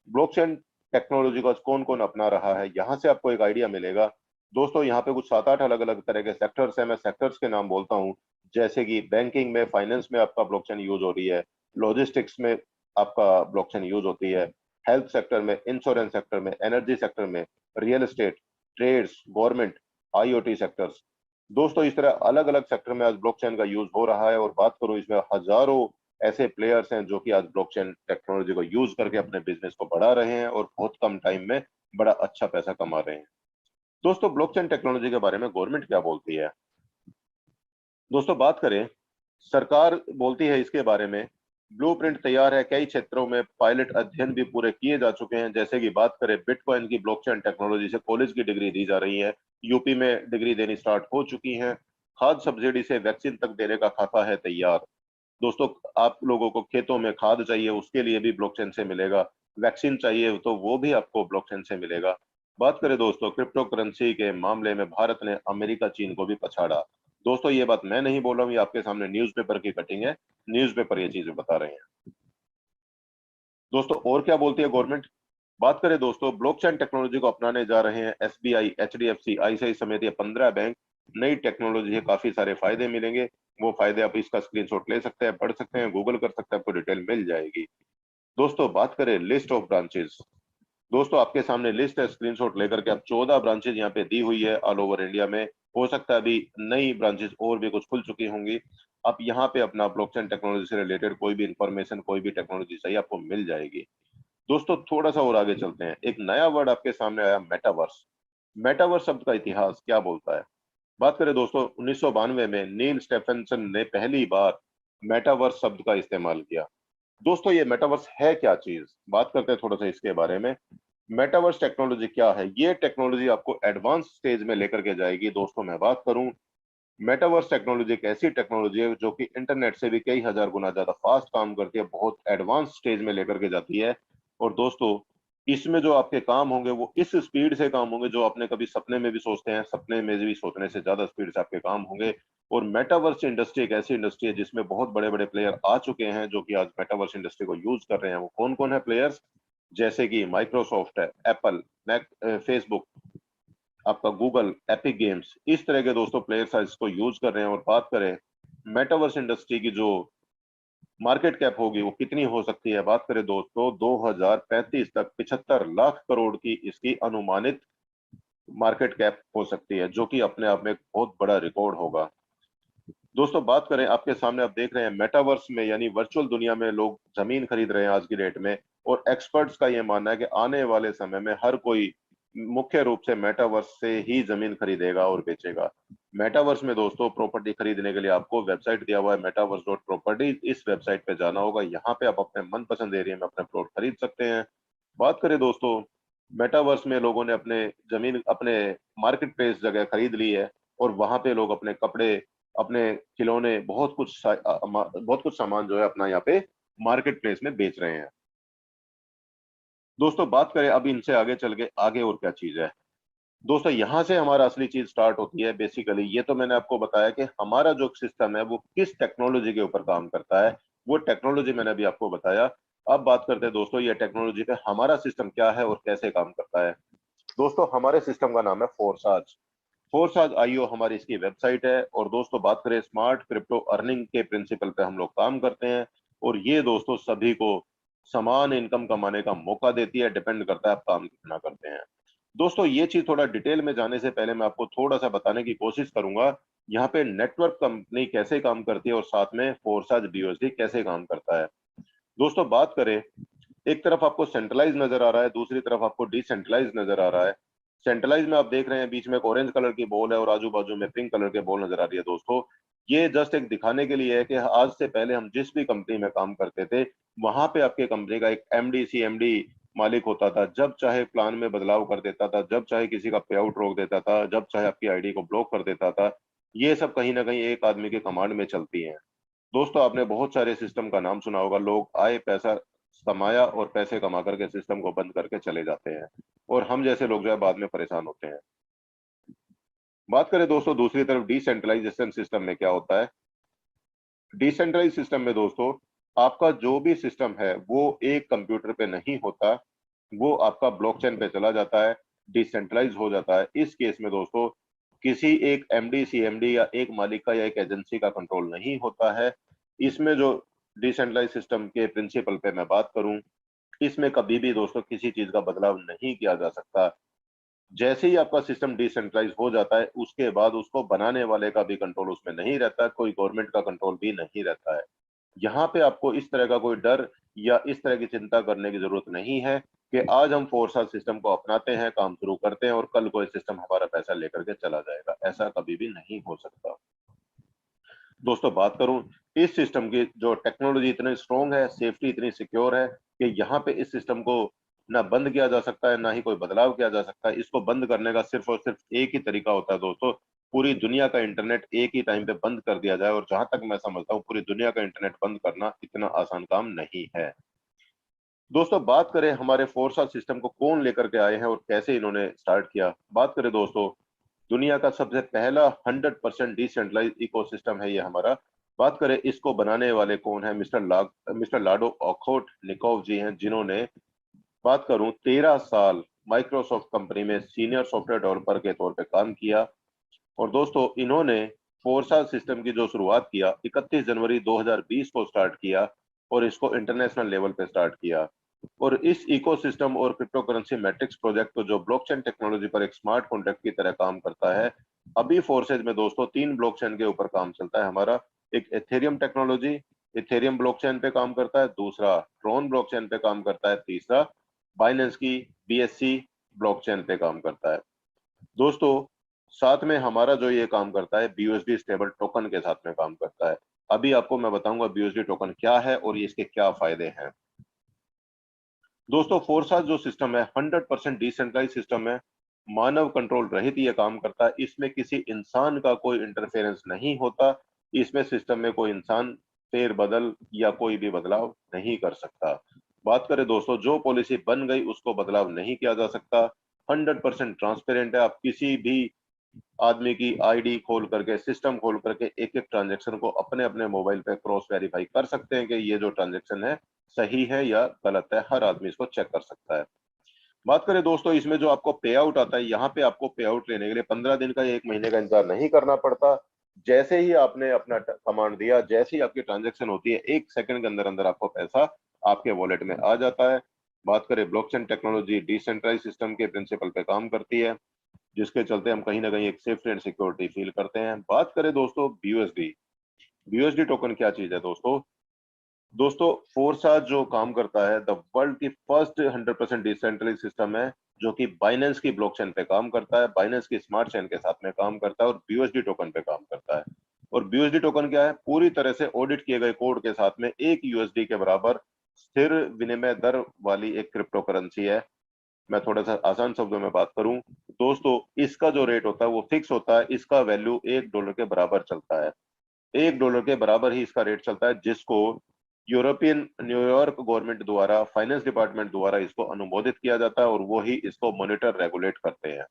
ब्लॉकचेन टेक्नोलॉजी को कौन कौन अपना रहा है, यहाँ से आपको एक आइडिया मिलेगा। दोस्तों यहाँ पे कुछ 7-8 अलग अलग तरह के सेक्टर्स हैं, मैं सेक्टर्स के नाम बोलता हूँ। जैसे कि बैंकिंग में, फाइनेंस में आपका ब्लॉकचेन यूज हो रही है। लॉजिस्टिक्स में आपका ब्लॉकचेन यूज होती है, हेल्थ सेक्टर में, इंश्योरेंस सेक्टर में, एनर्जी सेक्टर में, real estate, trades, government, IoT sectors. दोस्तों इस तरह अलग अलग सेक्टर में आज ब्लॉकचेन का यूज हो रहा है, और बात करूं इसमें हजारों ऐसे प्लेयर्स हैं जो कि आज ब्लॉकचेन टेक्नोलॉजी को यूज करके अपने बिजनेस को बढ़ा रहे हैं और बहुत कम टाइम में बड़ा अच्छा पैसा कमा रहे हैं। दोस्तों ब्लॉकचेन टेक्नोलॉजी के बारे में गवर्नमेंट क्या बोलती है? दोस्तों बात करें, सरकार बोलती है इसके बारे में, ब्लूप्रिंट तैयार है, कई क्षेत्रों में पायलट अध्ययन भी पूरे किए जा चुके हैं। जैसे कि बात करें बिटकॉइन की ब्लॉकचेन टेक्नोलॉजी से कॉलेज की डिग्री दी जा रही है, यूपी में डिग्री देनी स्टार्ट हो चुकी है, खाद सब्सिडी से वैक्सीन तक देने का खाता है तैयार। दोस्तों आप लोगों को खेतों में खाद चाहिए, उसके लिए भी ब्लॉकचेन से मिलेगा, वैक्सीन चाहिए तो वो भी आपको ब्लॉकचेन से मिलेगा। बात करें दोस्तों क्रिप्टो करेंसी के मामले में भारत ने अमेरिका चीन को भी पछाड़ा। दोस्तों ये बात मैं नहीं बोल रहा हूँ, ये आपके सामने न्यूज़पेपर की कटिंग है, न्यूज़पेपर ये चीजें बता रहे हैं। दोस्तों और क्या बोलती है गवर्नमेंट? बात करें दोस्तों, ब्लॉकचेन टेक्नोलॉजी को अपनाने जा रहे हैं एसबीआई, एचडीएफसी, आईसीआई समेत ये 15 बैंक। नई टेक्नोलॉजी है, काफी सारे फायदे मिलेंगे। वो फायदे आप इसका स्क्रीनशॉट ले सकते हैं, पढ़ सकते हैं, गूगल कर सकते हैं, आपको डिटेल मिल जाएगी। दोस्तों बात करें लिस्ट ऑफ ब्रांचेस, दोस्तों आपके सामने लिस्ट है, स्क्रीनशॉट लेकर के, आप 14 ब्रांचेज यहाँ पे दी हुई है ऑल ओवर इंडिया में। हो सकता है अभी नई ब्रांचेज और भी कुछ खुल चुकी होंगी। आप यहाँ पे अपना ब्लॉकचेन टेक्नोलॉजी से रिलेटेड कोई भी इंफॉर्मेशन, कोई भी टेक्नोलॉजी चाहिए आपको मिल जाएगी। दोस्तों थोड़ा सा और आगे चलते हैं, एक नया वर्ड आपके सामने आया, मेटावर्स। मेटावर्स शब्द का इतिहास क्या बोलता है? बात करें दोस्तों, 1992 में नील स्टेफेंसन ने पहली बार मेटावर्स शब्द का इस्तेमाल किया। दोस्तों ये मेटावर्स है क्या चीज, बात करते हैं थोड़ा सा इसके बारे में। मेटावर्स टेक्नोलॉजी क्या है? ये टेक्नोलॉजी आपको एडवांस स्टेज में लेकर के जाएगी। दोस्तों मैं बात करूं, मेटावर्स टेक्नोलॉजी एक ऐसी टेक्नोलॉजी है जो कि इंटरनेट से भी कई हजार गुना ज्यादा फास्ट काम करती है, बहुत एडवांस स्टेज में लेकर के जाती है। और दोस्तों इसमें जो आपके काम होंगे वो इस स्पीड से काम होंगे जो आपने कभी सपने में भी सोचते हैं, सपने में भी सोचने से ज्यादा स्पीड से आपके काम होंगे। और मेटावर्स इंडस्ट्री एक ऐसी इंडस्ट्री है जिसमें बहुत बड़े बड़े प्लेयर आ चुके हैं जो कि आज मेटावर्स इंडस्ट्री को यूज कर रहे हैं। वो कौन कौन है प्लेयर्स? जैसे कि माइक्रोसॉफ्ट है, एप्पल, फेसबुक, आपका गूगल, एपिक गेम्स, इस तरह के दोस्तों प्लेयर्स इसको यूज कर रहे हैं। और बात करें मेटावर्स इंडस्ट्री की जो मार्केट कैप होगी वो कितनी हो सकती है, बात करें दोस्तों 2035 तक 75 लाख करोड़ की इसकी अनुमानित मार्केट कैप हो सकती है, जो कि अपने आप में एक बहुत बड़ा रिकॉर्ड होगा। दोस्तों बात करें, आपके सामने आप देख रहे हैं मेटावर्स में यानी वर्चुअल दुनिया में लोग जमीन खरीद रहे हैं आज की डेट में। और एक्सपर्ट्स का यह मानना है कि आने वाले समय में हर कोई मुख्य रूप से मेटावर्स से ही जमीन खरीदेगा और बेचेगा। मेटावर्स में दोस्तों प्रॉपर्टी खरीदने के लिए आपको वेबसाइट दिया हुआ है मेटावर्स डॉट प्रॉपर्टी, इस वेबसाइट पे जाना होगा, यहाँ पे आप अपने मनपसंद एरिया में अपने प्लॉट खरीद सकते हैं। बात करें दोस्तों, मेटावर्स में लोगों ने अपने जमीन, अपने मार्केट प्लेस जगह खरीद ली है, और वहां पे लोग अपने कपड़े, अपने खिलौने, बहुत कुछ सामान जो है अपना यहाँ पे मार्केट प्लेस में बेच रहे हैं। दोस्तों बात करें अब इनसे आगे चल के आगे और क्या चीज है। दोस्तों यहाँ से हमारा असली चीज स्टार्ट होती है। बेसिकली ये तो मैंने आपको बताया कि हमारा जो सिस्टम है वो किस टेक्नोलॉजी के ऊपर काम करता है, वो टेक्नोलॉजी मैंने अभी आपको बताया। अब बात करते हैं दोस्तों ये टेक्नोलॉजी पे हमारा सिस्टम क्या है और कैसे काम करता है। दोस्तों हमारे सिस्टम का नाम है फोरसाज। फोरसाज आईओ हमारी इसकी वेबसाइट है। और दोस्तों बात करें स्मार्ट क्रिप्टो अर्निंग के प्रिंसिपल पे हम लोग काम करते हैं, और ये दोस्तों सभी को समान इनकम कमाने का मौका देती है, डिपेंड करता है आप काम कितना करते हैं। दोस्तों ये चीज थोड़ा डिटेल में जाने से पहले मैं आपको थोड़ा सा बताने की कोशिश करूंगा यहाँ पे नेटवर्क कंपनी कैसे काम करती है और साथ में फोरसाज बीओएसडी कैसे काम करता है। दोस्तों बात करें, एक तरफ आपको सेंट्रलाइज नजर आ रहा है, दूसरी तरफ आपको डिसेंट्रलाइज नजर आ रहा है। सेंट्रलाइज में आप देख रहे हैं बीच में एक ऑरेंज कलर की बॉल है और आजू बाजू में पिंक कलर के बॉल नजर आ रही है। दोस्तों ये जस्ट एक दिखाने के लिए है कि आज से पहले हम जिस भी कंपनी में काम करते थे वहां पे आपके कंपनी का एक एमडी सीएमडी मालिक होता था, जब चाहे प्लान में बदलाव कर देता था, जब चाहे किसी का पे आउट रोक देता था, जब चाहे आपकी आईडी को ब्लॉक कर देता था। ये सब कहीं ना कहीं एक आदमी के कमांड में चलती है। दोस्तों आपने बहुत सारे सिस्टम का नाम सुना होगा, लोग आए, पैसा कमाया और पैसे कमा करके सिस्टम को बंद करके चले जाते हैं, और हम जैसे लोग जो है बाद में परेशान होते हैं। बात करें दोस्तों दूसरी तरफ डिसेंट्रलाइजेशन सिस्टम में क्या होता है। डिसेंट्रलाइज सिस्टम में दोस्तों आपका जो भी सिस्टम है वो एक कंप्यूटर पे नहीं होता, वो आपका ब्लॉकचेन पे चला जाता है, डिसेंट्रलाइज हो जाता है। इस केस में दोस्तों किसी एक एमडी सीएमडी या एक मालिक का या एक एजेंसी का कंट्रोल नहीं होता है। इसमें जो डिसेंट्रलाइज सिस्टम के प्रिंसिपल पे मैं बात करूं, इसमें कभी भी दोस्तों किसी चीज का बदलाव नहीं किया जा सकता। जैसे ही आपका सिस्टम डिसेंट्रलाइज हो जाता है, उसके बाद उसको बनाने वाले का भी कंट्रोल उसमें नहीं रहता, कोई गवर्नमेंट का कंट्रोल भी नहीं रहता है। यहाँ पे आपको इस तरह का कोई डर या इस तरह की चिंता करने की जरूरत नहीं है कि आज हम 4 साल सिस्टम को अपनाते हैं, काम शुरू करते हैं और कल कोई सिस्टम हमारा पैसा लेकर के चला जाएगा। ऐसा कभी भी नहीं हो सकता। दोस्तों बात करूं, इस सिस्टम की जो टेक्नोलॉजी इतनी स्ट्रॉन्ग है, सेफ्टी इतनी सिक्योर है कि यहाँ पे इस सिस्टम को ना बंद किया जा सकता है, ना ही कोई बदलाव किया जा सकता है। इसको बंद करने का सिर्फ और सिर्फ एक ही तरीका होता है दोस्तों, पूरी दुनिया का इंटरनेट एक ही टाइम पे बंद कर दिया जाए। और जहां तक मैं समझता हूँ, पूरी दुनिया का इंटरनेट बंद करना इतना आसान काम नहीं है। दोस्तों बात करें हमारे फोर्सा सिस्टम को कौन लेकर के आए हैं और कैसे इन्होंने स्टार्ट किया। बात करें दोस्तों, दुनिया का सबसे पहला 100% डिसेंट्रलाइज इकोसिस्टम है ये हमारा। बात करें इसको बनाने वाले कौन है, मिस्टर लाडो ओखोट निकोव जी हैं, जिन्होंने बात करूं 13 साल माइक्रोसॉफ्ट कंपनी में सीनियर सॉफ्टवेयर डेवलपर के तौर पे काम किया। और दोस्तों इन्होंने फोर्सा सिस्टम की जो शुरुआत किया 31 जनवरी 2020 को स्टार्ट किया और इसको इंटरनेशनल लेवल पे स्टार्ट किया। और इस इकोसिस्टम और क्रिप्टो करेंसी मैट्रिक्स प्रोजेक्ट जो ब्लॉकचेन टेक्नोलॉजी पर एक स्मार्ट कॉन्ट्रैक्ट की तरह काम करता है। अभी फोर्सेज में दोस्तों 3 ब्लॉकचेन के ऊपर काम चलता है हमारा। एक एथेरियम टेक्नोलॉजी, एथेरियम ब्लॉकचेन पे काम करता है, दूसरा ट्रॉन ब्लॉकचेन पे काम करता है, तीसरा बाइनेंस की बीएससी ब्लॉकचेन पे काम करता है। दोस्तों साथ में हमारा जो ये काम करता है बीयूएसडी स्टेबल टोकन के साथ में काम करता है। अभी आपको मैं बताऊंगा बीयूएसडी टोकन क्या है और इसके क्या फायदे हैं। दोस्तों फोर्सा जो सिस्टम है 100% डिसेंट्रलाइज सिस्टम है, मानव कंट्रोल रहित ये काम करता है। इसमें किसी इंसान का कोई इंटरफेरेंस नहीं होता। इसमें सिस्टम में कोई इंसान फेर बदल या कोई भी बदलाव नहीं कर सकता। बात करें दोस्तों, जो पॉलिसी बन गई उसको बदलाव नहीं किया जा सकता। 100% ट्रांसपेरेंट है। आप किसी भी आदमी की आईडी खोल करके, सिस्टम खोल करके एक एक ट्रांजेक्शन को अपने अपने मोबाइल पे क्रॉस वेरीफाई कर सकते हैं कि ये जो ट्रांजेक्शन है सही है या गलत है। हर आदमी इसको चेक कर सकता है। बात करें दोस्तों, इसमें जो आपको पे आउट आता है, यहाँ पे आपको पे आउट लेने के लिए 15 दिन का या 1 महीने का इंतजार नहीं करना पड़ता। जैसे ही आपने अपना कमांड दिया, जैसे ही आपकी ट्रांजेक्शन होती है, 1 सेकंड के अंदर अंदर आपको पैसा आपके वॉलेट में आ जाता है। बात करें ब्लॉकचेन टेक्नोलॉजी डिसेंट्रलाइज सिस्टम के प्रिंसिपल पे काम करती है, जिसके चलते हम कहीं ना कहीं एक सेफ्टी एंड सिक्योरिटी फील करते हैं। बात करें दोस्तों बीयूएसडी, बीयूएसडी टोकन क्या चीज है दोस्तों। दोस्तों फोर्सा जो काम करता है, द वर्ल्ड की फर्स्ट 100% डिसेंट्रलाइज सिस्टम है, जो कि बाइनेंस की ब्लॉकचेन पे काम करता है, बाइनेंस की स्मार्ट चेन के साथ में काम करता है और बीयूएसडी टोकन पे काम करता है। और बीयूएसडी टोकन क्या है, पूरी तरह से ऑडिट किए गए कोड के साथ में 1 यूएसडी के बराबर स्थिर विनिमय दर वाली एक क्रिप्टो करेंसी है। मैं थोड़ा सा आसान शब्दों में बात करूं दोस्तों, इसका जो रेट होता है वो फिक्स होता है। इसका वैल्यू $1 के बराबर चलता है। $1 के बराबर ही इसका रेट चलता है, जिसको यूरोपियन न्यूयॉर्क गवर्नमेंट द्वारा, फाइनेंस डिपार्टमेंट द्वारा इसको अनुमोदित किया जाता है और वो ही इसको मॉनिटर रेगुलेट करते हैं।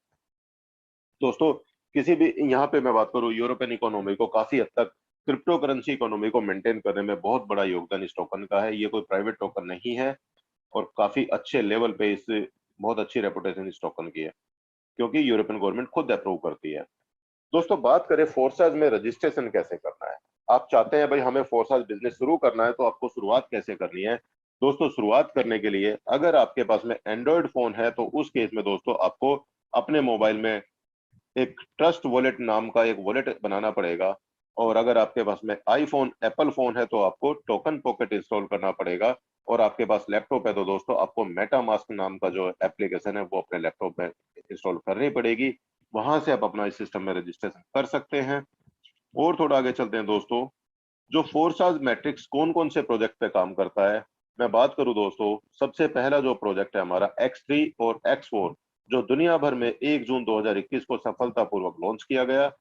दोस्तों किसी भी, यहाँ पे मैं बात करूं, यूरोपियन इकोनॉमी को काफी हद तक, क्रिप्टो करेंसी इकोनॉमी को मेंटेन करने में बहुत बड़ा योगदान इस टोकन का है। ये कोई प्राइवेट टोकन नहीं है और काफी अच्छे लेवल पे इस, बहुत अच्छी रेपुटेशन इस टोकन की है, क्योंकि यूरोपियन गवर्नमेंट खुद अप्रूव करती है। दोस्तों बात करें फोर्साज में रजिस्ट्रेशन कैसे करना है। आप चाहते हैं भाई हमें फोर्साज बिजनेस शुरू करना है, तो आपको शुरुआत कैसे करनी है। दोस्तों शुरुआत करने के लिए अगर आपके पास में एंड्रॉयड फोन है तो उस केस में दोस्तों आपको अपने मोबाइल में एक ट्रस्ट वॉलेट नाम का एक वॉलेट बनाना पड़ेगा। और अगर आपके पास में आईफोन, एप्पल फोन है तो आपको टोकन पॉकेट इंस्टॉल करना पड़ेगा। और आपके पास लैपटॉप है तो दोस्तों आपको मेटा मास्क नाम का जो एप्लीकेशन है वो अपने लैपटॉप में इंस्टॉल करनी पड़ेगी। वहां से आप अपना इस सिस्टम में रजिस्ट्रेशन कर सकते हैं। और थोड़ा आगे चलते हैं दोस्तों, जो फोर्साज मैट्रिक्स कौन कौन से प्रोजेक्ट पे काम करता है। मैं बात करूं दोस्तों, सबसे पहला जो प्रोजेक्ट है हमारा X3 और X4, जो दुनिया भर में 1 जून 2021 को सफलतापूर्वक लॉन्च किया गया।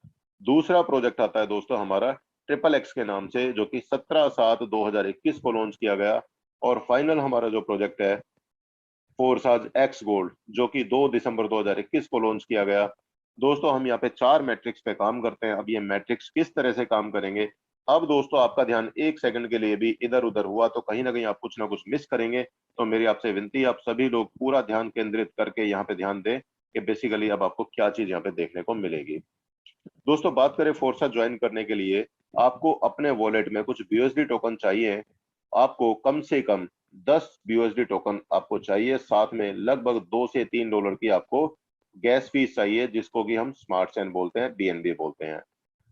दूसरा प्रोजेक्ट आता है दोस्तों हमारा ट्रिपल एक्स के नाम से, जो कि 17/7/2021 को लॉन्च किया गया। और फाइनल हमारा जो प्रोजेक्ट है फोर्साज एक्स गोल्ड, जो कि 2 दिसंबर 2021 को लॉन्च किया गया। दोस्तों हम यहाँ पे 4 मैट्रिक्स पे काम करते हैं। अब ये मैट्रिक्स किस तरह से काम करेंगे, अब दोस्तों आपका ध्यान 1 सेकंड के लिए भी इधर उधर हुआ तो कहीं ना कहीं आप कुछ ना कुछ मिस करेंगे। तो मेरी आपसे विनती है, आप सभी लोग पूरा ध्यान केंद्रित करके यहाँ पे ध्यान दें कि बेसिकली अब आपको क्या चीज यहाँ पे देखने को मिलेगी। दोस्तों बात करें फोर्सा ज्वाइन करने के लिए, आपको अपने वॉलेट में कुछ बीएसडी टोकन चाहिए। आपको कम से कम 10 BUSD टोकन आपको चाहिए, साथ में लगभग $2 से $3 की आपको गैस फीस चाहिए, जिसको कि हम स्मार्ट चेन बोलते हैं, BNB बोलते हैं,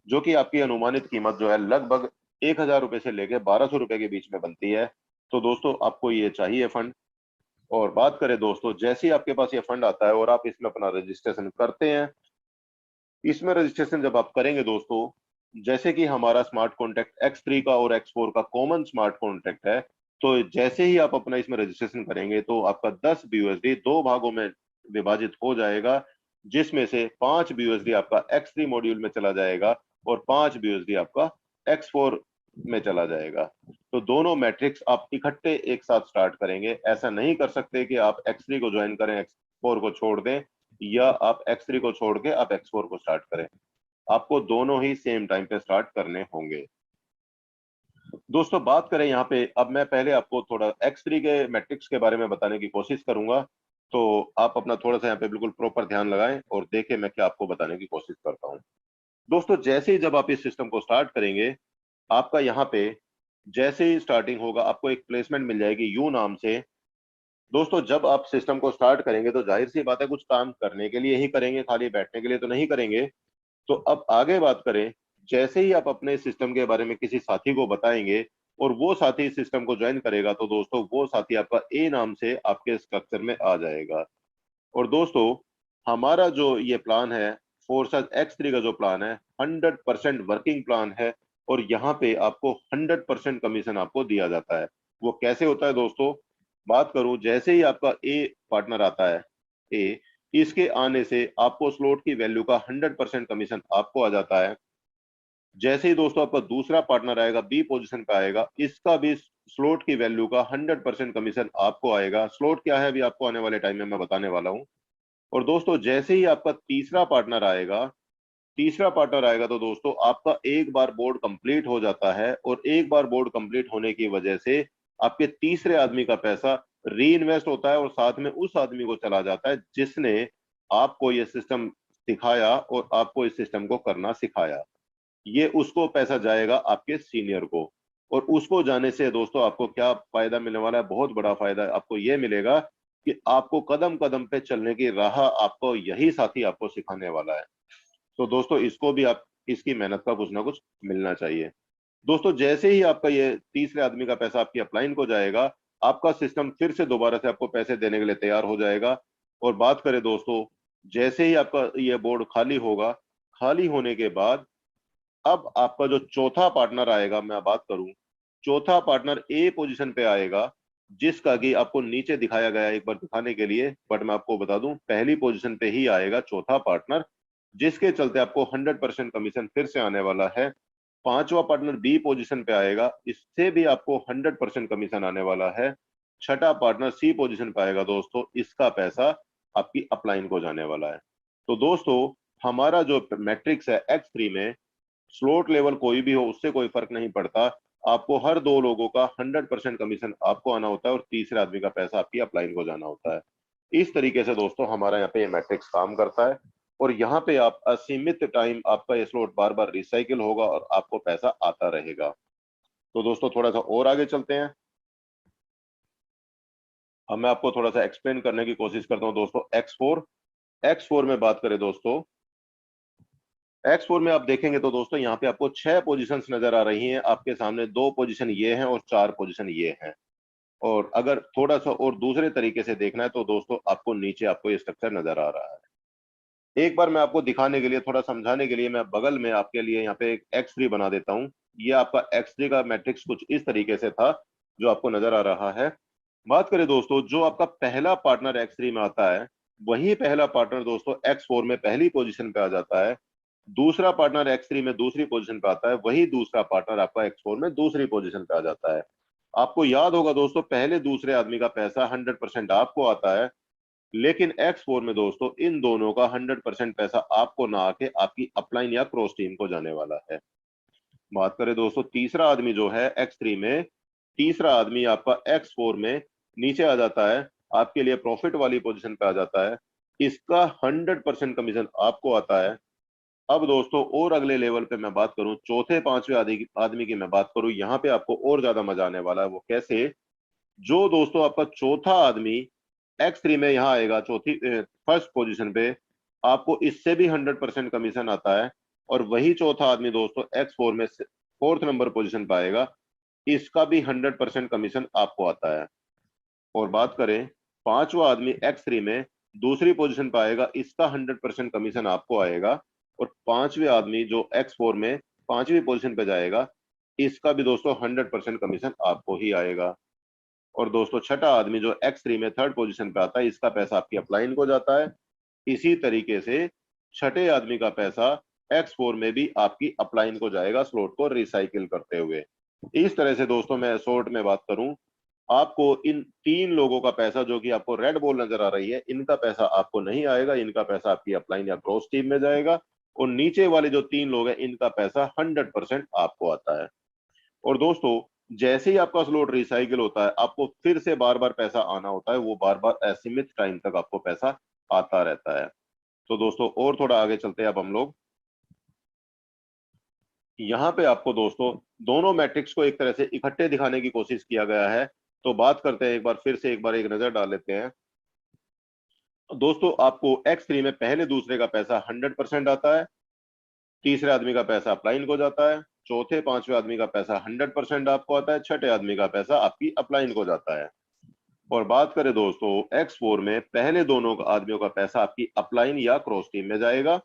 जो कि आपकी अनुमानित कीमत जो है लगभग 1,000 रुपए से लेकर 1,200 रुपए के बीच में बनती है। तो दोस्तों आपको ये चाहिए फंड। और बात करें दोस्तों, जैसे ही आपके पास ये फंड आता है और आप इसमें अपना रजिस्ट्रेशन करते हैं, इसमें रजिस्ट्रेशन जब आप करेंगे दोस्तों, जैसे कि हमारा स्मार्ट कॉन्ट्रैक्ट X3 का और X4 का कॉमन स्मार्ट कॉन्ट्रैक्ट है, तो जैसे ही आप अपना इसमें रजिस्ट्रेशन करेंगे तो आपका 10 BUSD दो भागों में विभाजित हो जाएगा, जिसमें से 5 BUSD आपका X3 मॉड्यूल में चला जाएगा और 5 BUSD आपका X4 में चला जाएगा। तो दोनों मैट्रिक्स आप इकट्ठे एक साथ स्टार्ट करेंगे। ऐसा नहीं कर सकते कि आप X3 को ज्वाइन करें, X4 को छोड़ दें, या आप X3 को छोड़ के आप X4 को स्टार्ट करें। आपको दोनों ही सेम टाइम पे स्टार्ट करने होंगे। दोस्तों बात करें यहाँ पे, अब मैं पहले आपको थोड़ा X3 के मैट्रिक्स के बारे में बताने की कोशिश करूंगा, तो आप अपना थोड़ा सा यहाँ पे बिल्कुल प्रॉपर ध्यान लगाएं और देखें मैं क्या आपको बताने की कोशिश करता हूँ। दोस्तों जैसे ही जब आप इस सिस्टम को स्टार्ट करेंगे, आपका यहाँ पे जैसे ही स्टार्टिंग होगा आपको एक प्लेसमेंट मिल जाएगी यू नाम से। दोस्तों जब आप सिस्टम को स्टार्ट करेंगे तो जाहिर सी बात है कुछ काम करने के लिए ही करेंगे, खाली बैठने के लिए तो नहीं करेंगे। तो अब आगे बात करें, जैसे ही आप अपने सिस्टम के बारे में किसी साथी को बताएंगे और वो साथी सिस्टम को ज्वाइन करेगा, तो दोस्तों वो साथी आपका ए नाम से आपके स्ट्रक्चर में आ जाएगा। और दोस्तों हमारा जो ये प्लान है, फोर्सेस X3 का जो प्लान है, 100% वर्किंग प्लान है, और यहाँ पे आपको 100% कमीशन आपको दिया जाता है। वो कैसे होता है दोस्तों, बात करूं, जैसे ही आपका ए पार्टनर आता है, ए, इसके आने से आपको स्लॉट की वैल्यू का 100% कमीशन आपको आ जाता है। जैसे ही दोस्तों आपका दूसरा पार्टनर आएगा, बी पोजीशन पे आएगा, इसका भी स्लॉट की वैल्यू का 100% कमीशन आपको आएगा। स्लॉट क्या है अभी आपको आने वाले टाइम में मैं बताने वाला हूँ। और दोस्तों जैसे ही आपका तीसरा पार्टनर आएगा तो दोस्तों आपका एक बार बोर्ड कंप्लीट हो जाता है, और एक बार बोर्ड कंप्लीट होने की वजह से आपके तीसरे आदमी का पैसा री इन्वेस्ट होता है और साथ में उस आदमी को चला जाता है जिसने आपको ये सिस्टम सिखाया और आपको इस सिस्टम को करना सिखाया। ये उसको पैसा जाएगा आपके सीनियर को। और उसको जाने से दोस्तों आपको क्या फायदा मिलने वाला है, बहुत बड़ा फायदा आपको ये मिलेगा कि आपको कदम कदम पे चलने की राह आपको यही साथी आपको सिखाने वाला है। तो दोस्तों इसको भी आप, इसकी मेहनत का कुछ ना कुछ मिलना चाहिए। दोस्तों जैसे ही आपका ये तीसरे आदमी का पैसा आपकी अपलाइन को जाएगा, आपका सिस्टम फिर से दोबारा से आपको पैसे देने के लिए तैयार हो जाएगा। और बात करें दोस्तों, जैसे ही आपका ये बोर्ड खाली होगा, खाली होने के बाद अब आपका जो चौथा पार्टनर आएगा, मैं बात करूं, चौथा पार्टनर ए पोजीशन पे आएगा, जिसका कि आपको नीचे दिखाया गया है एक बार दिखाने के लिए, बट मैं आपको बता दूं पहली पोजीशन पे ही आएगा चौथा पार्टनर, जिसके चलते आपको 100% कमीशन फिर से आने वाला है। पांचवा पार्टनर बी पोजीशन पे आएगा, इससे भी आपको 100% कमीशन आने वाला है। छठा पार्टनर सी पोजीशन पे आएगा दोस्तों, इसका पैसा आपकी अपलाइन को जाने वाला है। तो दोस्तों हमारा जो मैट्रिक्स है X3 में, स्लोट लेवल कोई भी हो उससे कोई फर्क नहीं पड़ता, आपको हर दो लोगों का 100% कमीशन आपको आना होता है और तीसरे आदमी का पैसा आपकी अपलाइन को जाना होता है। इस तरीके से दोस्तों हमारा यहाँ पे ये मैट्रिक्स काम करता है, और यहाँ पे आप असीमित टाइम आपका ये स्लॉट बार बार रिसाइकिल होगा और आपको पैसा आता रहेगा। तो दोस्तों थोड़ा सा और आगे चलते हैं। अब मैं आपको थोड़ा सा एक्सप्लेन करने की कोशिश करता हूँ दोस्तों। एक्स फोर में बात करें दोस्तों, X4 में आप देखेंगे तो दोस्तों यहाँ पे आपको 6 पोजीशंस नजर आ रही हैं आपके सामने, 2 पोजीशन ये हैं और 4 पोजीशन ये हैं। और अगर थोड़ा सा और दूसरे तरीके से देखना है तो दोस्तों आपको नीचे आपको ये स्ट्रक्चर नजर आ रहा है। एक बार मैं आपको दिखाने के लिए, थोड़ा समझाने के लिए, मैं बगल में आपके लिए यहाँ पे एक X3 बना देता हूँ। ये आपका X3 का मैट्रिक्स कुछ इस तरीके से था जो आपको नजर आ रहा है। बात करें दोस्तों, जो आपका पहला पार्टनर X3 में आता है, वही पहला पार्टनर दोस्तों X4 में पहली पोजीशन पे आ जाता है। दूसरा पार्टनर X3 में दूसरी पोजीशन पे आता है, वही दूसरा पार्टनर आपका X4 में दूसरी पोजीशन पे आ जाता है। आपको याद होगा दोस्तों, पहले दूसरे आदमी का पैसा 100% आपको आता है, लेकिन X4 में दोस्तों इन दोनों का 100% पैसा आपको ना आके आपकी अपलाइन या क्रॉस टीम को जाने वाला है। बात करें दोस्तों, तीसरा आदमी जो है X3 में, तीसरा आदमी आपका X4 में नीचे आ जाता है, आपके लिए प्रॉफिट वाली पोजीशन पे आ जाता है। इसका 100% कमीशन आपको आता है। अब दोस्तों और अगले लेवल पे मैं बात करूं, चौथे पांचवे आदमी की मैं बात करूं, यहाँ पे आपको और ज्यादा मजा आने वाला है। वो कैसे? जो दोस्तों आपका चौथा आदमी X3 में यहाँ आएगा, चौथी फर्स्ट पोजीशन पे, आपको इससे भी 100% कमीशन आता है। और वही चौथा आदमी दोस्तों X4 में फोर्थ नंबर पोजीशन पे आएगा, इसका भी 100% कमीशन आपको आता है। और बात करें पांचवा आदमी X3 में दूसरी पोजीशन पे आएगा, इसका 100% कमीशन आपको आएगा। और पांचवे आदमी जो X4 में पांचवी पोजीशन पे जाएगा, इसका भी दोस्तों 100% कमीशन आपको ही आएगा। और दोस्तों छठा आदमी जो X3 में थर्ड पोजीशन पे आता है, इसका पैसा आपकी अपलाइन को जाता है। इसी तरीके से छठे आदमी का पैसा X4 में भी आपकी अपलाइन को जाएगा, स्लॉट को रिसाइकिल करते हुए। इस तरह से दोस्तों मैं शॉर्ट में बात करूं, आपको इन तीन लोगों का पैसा, जो कि आपको रेड बॉल नजर आ रही है, इनका पैसा आपको नहीं आएगा, इनका पैसा आपकी अपलाइन या क्रॉस टीम में जाएगा। और नीचे वाले जो तीन लोग हैं, इनका पैसा 100% आपको आता है। और दोस्तों जैसे ही आपका स्लॉट रिसाइकिल होता है, आपको फिर से बार बार पैसा आना होता है, वो बार बार असीमित टाइम तक आपको पैसा आता रहता है। तो दोस्तों और थोड़ा आगे चलते हैं अब हम लोग। यहाँ पे आपको दोस्तों दोनों मैट्रिक्स को एक तरह से इकट्ठे दिखाने की कोशिश किया गया है। तो बात करते हैं एक बार फिर से, एक बार एक नजर डाल लेते हैं। दोस्तों आपको X3 में पहले दूसरे का पैसा 100% आता है, तीसरे आदमी का पैसा अपलाइन को जाता है, चौथे पांचवे आदमी का पैसा 100% आपको आता है, छठे आदमी का पैसा आपकी अपलाइन को जाता है। और बात करें दोस्तों X4 में पहले दोनों आदमियों का पैसा आपकी अपलाइन या क्रॉस टीम में जाएगा,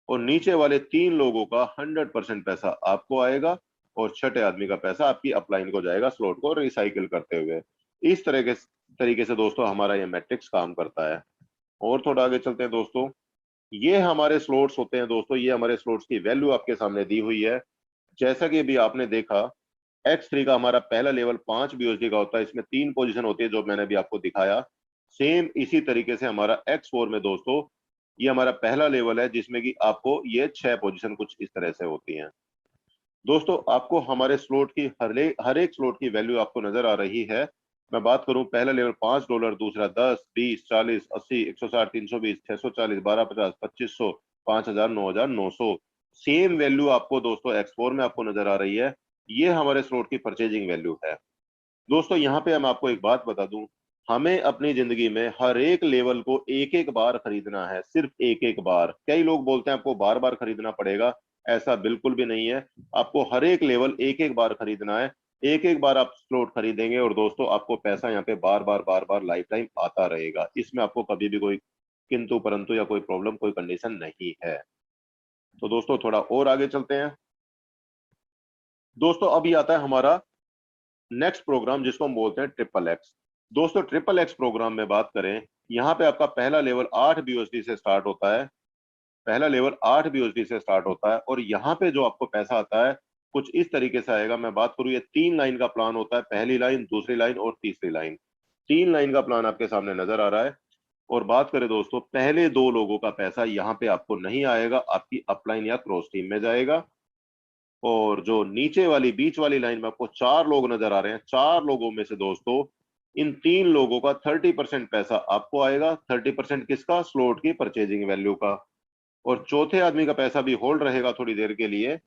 और नीचे वाले तीन लोगों का 100% पैसा आपको आएगा, और छठे आदमी का पैसा आपकी अपलाइन को जाएगा, स्लॉट को रिसाइकिल करते हुए। इस तरीके से दोस्तों हमारा ये मैट्रिक्स काम करता है। और थोड़ा आगे चलते हैं दोस्तों। ये हमारे स्लॉट्स होते हैं दोस्तों, ये हमारे स्लॉट्स की वैल्यू आपके सामने दी हुई है। जैसा कि अभी आपने देखा, X3 का हमारा पहला लेवल 5 BUSD का होता है, इसमें 3 पोजीशन होती है जो मैंने अभी आपको दिखाया। सेम इसी तरीके से हमारा X4 में दोस्तों ये हमारा पहला लेवल है, जिसमें कि आपको ये 6 पोजीशन कुछ इस तरह से होती हैं। दोस्तों आपको हमारे स्लॉट की हर एक स्लॉट की वैल्यू आपको नजर आ रही है। मैं बात करूं, पहला लेवल $5, दूसरा 10, 20, 40, 80, 160, 320, 640, 1250, 2500, 5000, 9900। सेम वैल्यू आपको दोस्तों X4 में आपको नजर आ रही है। ये हमारे स्लॉट की परचेजिंग वैल्यू है। दोस्तों यहाँ पे हम आपको एक बात बता दूं, हमें अपनी जिंदगी में हर एक लेवल को एक एक बार खरीदना है, सिर्फ एक एक बार। कई लोग बोलते हैं आपको बार बार खरीदना पड़ेगा, ऐसा बिल्कुल भी नहीं है। आपको हर एक लेवल एक एक बार खरीदना है। एक एक बार आप स्लॉट खरीदेंगे और दोस्तों आपको पैसा यहाँ पे बार बार लाइफ टाइम आता रहेगा। इसमें आपको कभी भी कोई किंतु परंतु या कोई प्रॉब्लम, कोई कंडीशन नहीं है। तो दोस्तों थोड़ा और आगे चलते हैं। दोस्तों अभी आता है हमारा नेक्स्ट प्रोग्राम, जिसको हम बोलते हैं ट्रिपल एक्स। दोस्तों ट्रिपल एक्स प्रोग्राम में बात करें, यहाँ पे आपका पहला लेवल 8 BUSD से स्टार्ट होता है। पहला लेवल 8 BUSD से स्टार्ट होता है, और यहाँ पे जो आपको पैसा आता है कुछ इस तरीके से आएगा। मैं बात करूँ, ये 3 लाइन का प्लान होता है, पहली लाइन, दूसरी लाइन और तीसरी लाइन। 3 लाइन का प्लान आपके सामने नजर आ रहा है। और बात करें दोस्तों, पहले दो लोगों का पैसा यहाँ पे आपको नहीं आएगा, आपकी अपलाइन या क्रॉस टीम में जाएगा। और जो नीचे वाली बीच वाली लाइन में आपको 4 लोग नजर आ रहे हैं, 4 लोगों में से दोस्तों इन 3 लोगों का 30% पैसा आपको आएगा। 30% किसका? स्लॉट की परचेजिंग वैल्यू का। और चौथे आदमी का पैसा भी होल्ड रहेगा थोड़ी देर के लिए।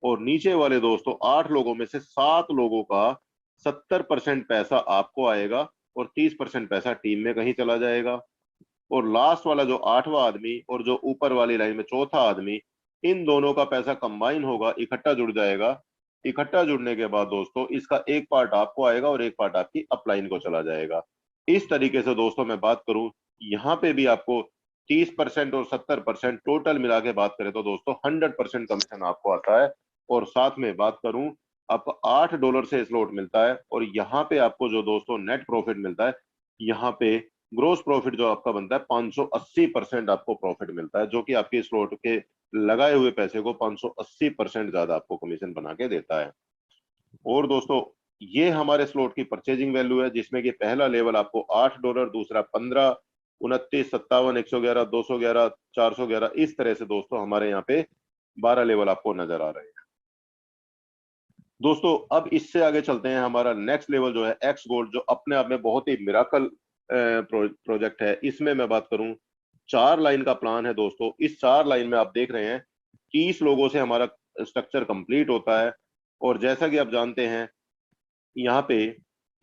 और नीचे वाले दोस्तों 8 लोगों में से 7 लोगों का 70% पैसा आपको आएगा, और 30% पैसा टीम में कहीं चला जाएगा। और लास्ट वाला जो 8वां आदमी और जो ऊपर वाली लाइन में चौथा आदमी, इन दोनों का पैसा कंबाइन होगा, इकट्ठा जुड़ जाएगा। इकट्ठा जुड़ने के बाद दोस्तों इसका एक पार्ट आपको आएगा और एक पार्ट आपकी अपलाइन को चला जाएगा। इस तरीके से दोस्तों मैं बात करूं, यहाँ पे भी आपको 30% और 70% टोटल मिला के बात करें तो दोस्तों 100% कमीशन आपको आता है। और साथ में बात करूं, आपको $8 से स्लॉट मिलता है, और यहाँ पे आपको जो दोस्तों नेट प्रॉफिट मिलता है, यहाँ पे ग्रोस प्रॉफिट जो आपका बनता है 580% आपको प्रॉफिट मिलता है, जो कि आपके स्लॉट के लगाए हुए पैसे को 580% ज्यादा आपको कमीशन बना के देता है। और दोस्तों ये हमारे स्लॉट की परचेजिंग वैल्यू है, जिसमें कि पहला लेवल आपको $8, दूसरा 15, 29, 57, 111, 211, 411, इस तरह से दोस्तों हमारे यहाँ पे 12 लेवल आपको नजर आ रहे हैं। दोस्तों अब इससे आगे चलते हैं, हमारा नेक्स्ट लेवल जो है एक्स गोल्ड, जो अपने आप में बहुत ही मिराकल प्रोजेक्ट है। इसमें मैं बात करूं, 4 लाइन का प्लान है दोस्तों। इस 4 लाइन में आप देख रहे हैं 30 लोगों से हमारा स्ट्रक्चर कंप्लीट होता है। और जैसा कि आप जानते हैं, यहाँ पे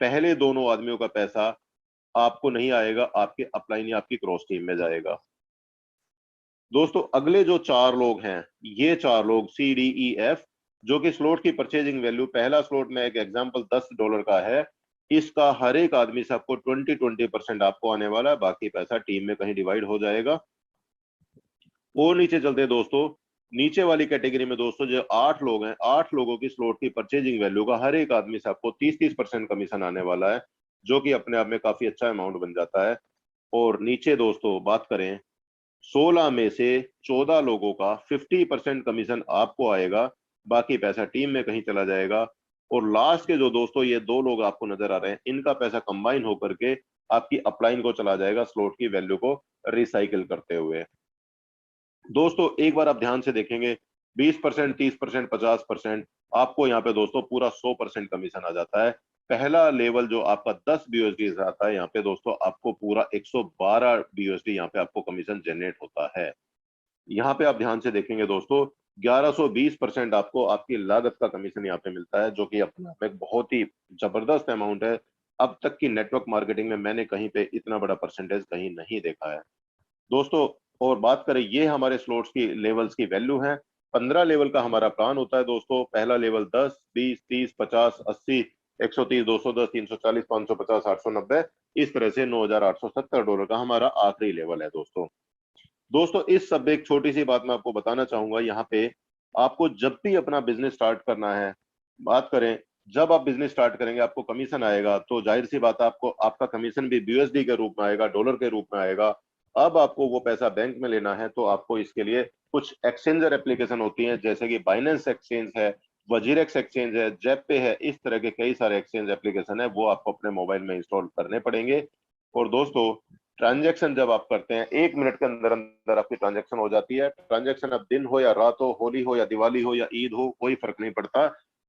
पहले दोनों आदमियों का पैसा आपको नहीं आएगा, आपके अपलाइन या आपकी क्रॉस टीम में जाएगा। दोस्तों अगले जो 4 लोग हैं, ये 4 लोग CDEF, जो कि स्लॉट की परचेजिंग वैल्यू, पहला स्लॉट में एक एग्जांपल $10 का है, इसका हर एक आदमी से आपको 20% आपको आने वाला है, बाकी पैसा टीम में कहीं डिवाइड हो जाएगा। और नीचे चलते हैं दोस्तों, नीचे वाली कैटेगरी में दोस्तों जो 8 लोग हैं, 8 लोगों की स्लॉट की परचेजिंग वैल्यू का हर एक आदमी से आपको 30% कमीशन आने वाला है, जो कि अपने आप में काफी अच्छा अमाउंट बन जाता है। और नीचे दोस्तों बात करें, 16 में से 14 लोगों का 50% कमीशन आपको आएगा, बाकी पैसा टीम में कहीं चला जाएगा। और लास्ट के जो दोस्तों ये 2 लोग आपको नजर आ रहे हैं, इनका पैसा कंबाइन होकर के आपकी अपलाइन को चला जाएगा, स्लॉट की वैल्यू को रिसाइकिल करते हुए। दोस्तों एक बार आप ध्यान से देखेंगे, 20%, 30%, 50%, आपको यहाँ पे दोस्तों पूरा 100% कमीशन आ जाता है। पहला लेवल जो आपका 10 BUSD से आता है, यहाँ पे दोस्तों आपको पूरा 112 BUSD यहाँ पे आपको कमीशन जनरेट होता है। यहाँ पे आप ध्यान से देखेंगे दोस्तों, 1120% आपको आपकी लागत का कमीशन यहाँ पे मिलता है, जो कि अपने आप में एक बहुत ही जबरदस्त अमाउंट है। अब तक की नेटवर्क मार्केटिंग में मैंने कहीं पे इतना बड़ा परसेंटेज कहीं नहीं देखा है दोस्तों। और बात करें, ये हमारे स्लॉट्स की लेवल्स की वैल्यू है। 15 लेवल का हमारा प्लान होता है दोस्तों। पहला लेवल 10, 20, 30, 50, 80, 130, 210, 340, 550, 890, इस तरह से $9,870 का हमारा आखिरी लेवल है दोस्तों। दोस्तों इस सब एक छोटी सी बात मैं आपको बताना चाहूंगा, यहाँ पे आपको जब भी अपना बिजनेस स्टार्ट करना है, बात करें, जब आप बिजनेस स्टार्ट करेंगे आपको कमीशन आएगा, तो जाहिर सी बात है आपको आपका कमीशन भी BUSD के रूप में आएगा, डॉलर के रूप में आएगा। अब आपको वो पैसा बैंक में लेना है, तो आपको इसके लिए कुछ एक्सचेंजर एप्लीकेशन होती हैं, जैसे कि बाइनेंस एक्सचेंज है, वजीरेक्स एक्सचेंज है, जेपे है, इस तरह के कई सारे एक्सचेंज एप्लीकेशन है, वो आपको अपने मोबाइल में इंस्टॉल करने पड़ेंगे। और दोस्तों ट्रांजैक्शन जब आप करते हैं, 1 मिनट के अंदर अंदर आपकी ट्रांजैक्शन हो जाती है। ट्रांजैक्शन अब दिन हो या रात हो, होली हो या दिवाली हो या ईद हो, कोई फर्क नहीं पड़ता,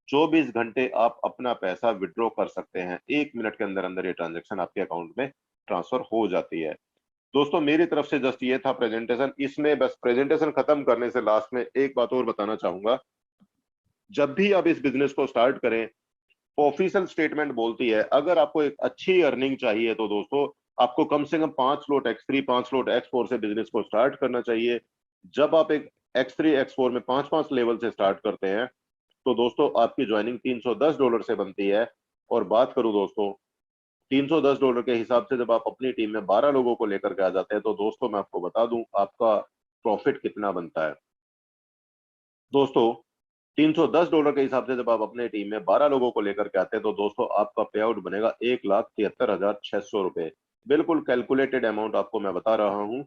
24 घंटे आप अपना पैसा विड्रॉ कर सकते हैं। 1 मिनट के अंदर अंदर ये ट्रांजैक्शन आपके अकाउंट में ट्रांसफर हो जाती है। दोस्तों मेरी तरफ से जस्ट ये था प्रेजेंटेशन। इसमें बस प्रेजेंटेशन खत्म करने से लास्ट में एक बात और बताना चाहूंगा, जब भी आप इस बिजनेस को स्टार्ट करें, ऑफिशियल स्टेटमेंट बोलती है, अगर आपको एक अच्छी अर्निंग चाहिए तो दोस्तों आपको कम से कम 5 स्लॉट X3, 5 स्लॉट X4 से बिजनेस को स्टार्ट करना चाहिए। जब आप एक X3, X4 में 5-5 लेवल से स्टार्ट करते हैं, तो दोस्तों आपकी ज्वाइनिंग $310 से बनती है। और बात करूं दोस्तों, $310 के हिसाब से जब आप अपनी टीम में 12 लोगों को लेकर के आ जाते हैं, तो दोस्तों मैं आपको बता दूं आपका प्रॉफिट कितना बनता है। दोस्तों $310 के हिसाब से जब आप अपने टीम में 12 लोगों को लेकर के आते हैं, तो दोस्तों आपका पे आउट बनेगा $1,73,600। बिल्कुल कैलकुलेटेड अमाउंट आपको मैं बता रहा हूं।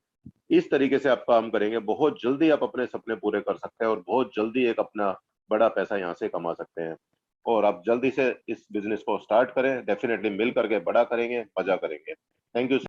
इस तरीके से आप काम करेंगे, बहुत जल्दी आप अपने सपने पूरे कर सकते हैं और बहुत जल्दी एक अपना बड़ा पैसा यहां से कमा सकते हैं। और आप जल्दी से इस बिजनेस को स्टार्ट करें, डेफिनेटली मिल करके बड़ा करेंगे, मजा करेंगे। Thank you.